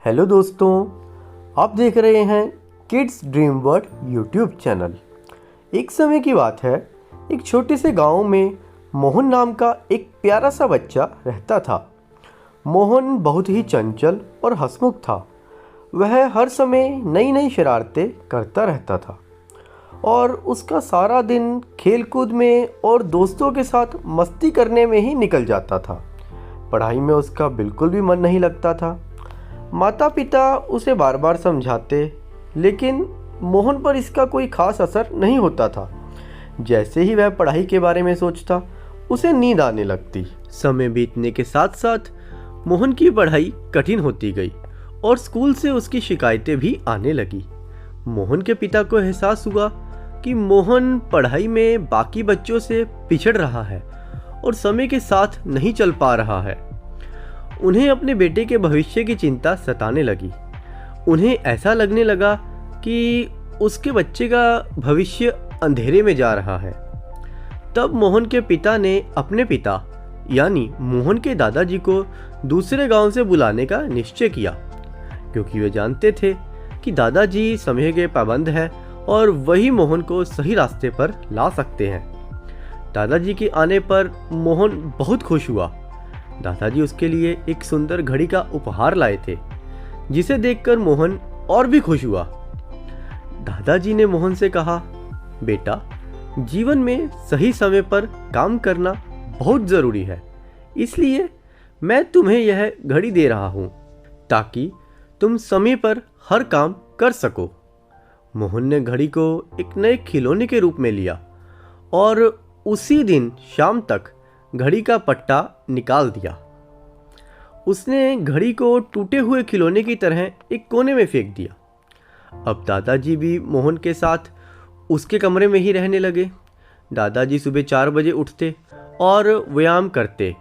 Hello दोस्तों, आप देख रहे हैं kids dream world YouTube channel. एक समय की बात है, एक छोटे से गांव में मोहन नाम का एक प्यारा सा बच्चा रहता था। मोहन बहुत ही चंचल और हंसमुख था। वह हर समय नई नई शरारतें करता रहता था और उसका सारा दिन खेलकूद में और दोस्तों के साथ मस्ती करने में ही निकल जाता था। पढ़ाई में उसका बिल्कुल भी मन नहीं लगता था। माता पिता उसे बार बार समझाते, लेकिन मोहन पर इसका कोई खास असर नहीं होता था। जैसे ही वह पढ़ाई के बारे में सोचता, उसे नींद आने लगती। समय बीतने के साथ साथ मोहन की पढ़ाई कठिन होती गई और स्कूल से उसकी शिकायतें भी आने लगी। मोहन के पिता को एहसास हुआ कि मोहन पढ़ाई में बाकी बच्चों से पिछड़ रहा है और समय के साथ नहीं चल पा रहा है। उन्हें अपने बेटे के भविष्य की चिंता सताने लगी। उन्हें ऐसा लगने लगा कि उसके बच्चे का भविष्य अंधेरे में जा रहा है। तब मोहन के पिता ने अपने पिता यानी मोहन के दादाजी को दूसरे गांव से बुलाने का निश्चय किया, क्योंकि वे जानते थे कि दादाजी समय के पाबंद हैं और वही मोहन को सही रास्ते पर ला सकते हैं। दादाजी के आने पर मोहन बहुत खुश हुआ। दादाजी उसके लिए एक सुंदर घड़ी का उपहार लाए थे, जिसे देखकर मोहन और भी खुश हुआ। दादाजी ने मोहन से कहा, बेटा, जीवन में सही समय पर काम करना बहुत ज़रूरी है, इसलिए मैं तुम्हें यह घड़ी दे रहा हूँ ताकि तुम समय पर हर काम कर सको। मोहन ने घड़ी को एक नए खिलौने के रूप में लिया और उसी दिन शाम तक घड़ी का पट्टा निकाल दिया। उसने घड़ी को टूटे हुए खिलौने की तरह एक कोने में फेंक दिया। अब दादाजी भी मोहन के साथ उसके कमरे में ही रहने लगे। दादाजी सुबह 4 बजे उठते और व्यायाम करते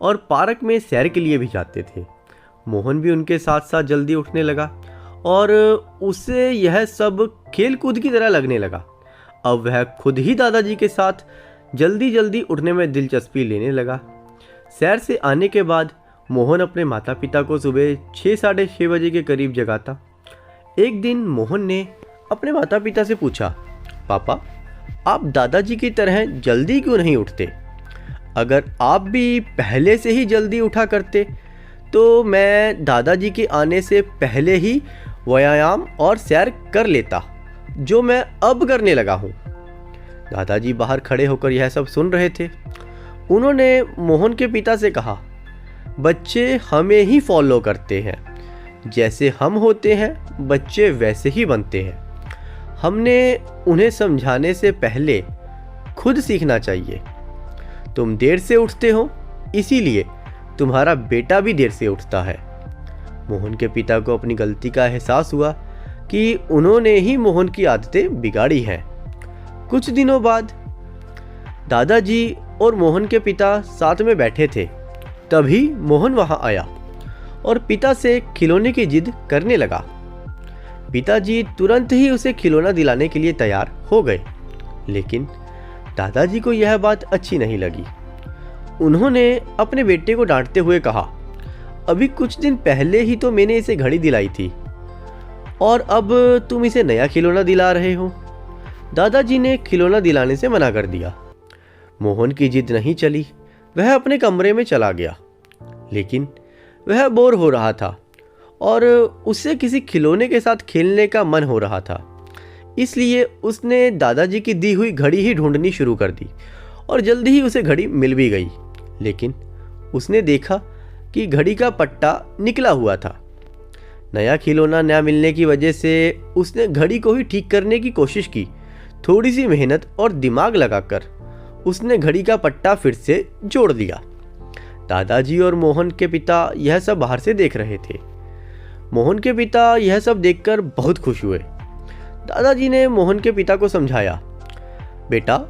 और पार्क में सैर के लिए भी जाते थे। मोहन भी उनके साथ साथ जल्दी उठने लगा और उसे यह सब खेल कूद की तरह लगने लगा। अब वह खुद ही दादाजी के साथ जल्दी जल्दी उठने में दिलचस्पी लेने लगा। सैर से आने के बाद मोहन अपने माता पिता को सुबह 6 साढ़े 6 बजे के करीब जगाता। एक दिन मोहन ने अपने माता पिता से पूछा, पापा, आप दादाजी की तरह जल्दी क्यों नहीं उठते? अगर आप भी पहले से ही जल्दी उठा करते तो मैं दादाजी के आने से पहले ही व्यायाम और सैर कर लेता, जो मैं अब करने लगा हूँ। दादाजी बाहर खड़े होकर यह सब सुन रहे थे। उन्होंने मोहन के पिता से कहा, बच्चे हमें ही फॉलो करते हैं, जैसे हम होते हैं बच्चे वैसे ही बनते हैं। हमने उन्हें समझाने से पहले खुद सीखना चाहिए। तुम देर से उठते हो, इसीलिए तुम्हारा बेटा भी देर से उठता है। मोहन के पिता को अपनी गलती का एहसास हुआ कि उन्होंने ही मोहन की आदतें बिगाड़ी हैं। कुछ दिनों बाद दादाजी और मोहन के पिता साथ में बैठे थे। तभी मोहन वहां आया और पिता से खिलौने की जिद करने लगा। पिताजी तुरंत ही उसे खिलौना दिलाने के लिए तैयार हो गए, लेकिन दादाजी को यह बात अच्छी नहीं लगी। उन्होंने अपने बेटे को डांटते हुए कहा, अभी कुछ दिन पहले ही तो मैंने इसे घड़ी दिलाई थी और अब तुम इसे नया खिलौना दिला रहे हो। दादाजी ने खिलौना दिलाने से मना कर दिया। मोहन की जिद नहीं चली। वह अपने कमरे में चला गया, लेकिन वह बोर हो रहा था और उसे किसी खिलौने के साथ खेलने का मन हो रहा था। इसलिए उसने दादाजी की दी हुई घड़ी ही ढूंढनी शुरू कर दी और जल्दी ही उसे घड़ी मिल भी गई। लेकिन उसने देखा कि घड़ी का पट्टा निकला हुआ था। नया खिलौना न मिलने की वजह से उसने घड़ी को ही ठीक करने की कोशिश की। थोड़ी सी मेहनत और दिमाग लगाकर उसने घड़ी का पट्टा फिर से जोड़ दिया। दादाजी और मोहन के पिता यह सब बाहर से देख रहे थे। मोहन के पिता यह सब देखकर बहुत खुश हुए। दादाजी ने मोहन के पिता को समझाया, बेटा,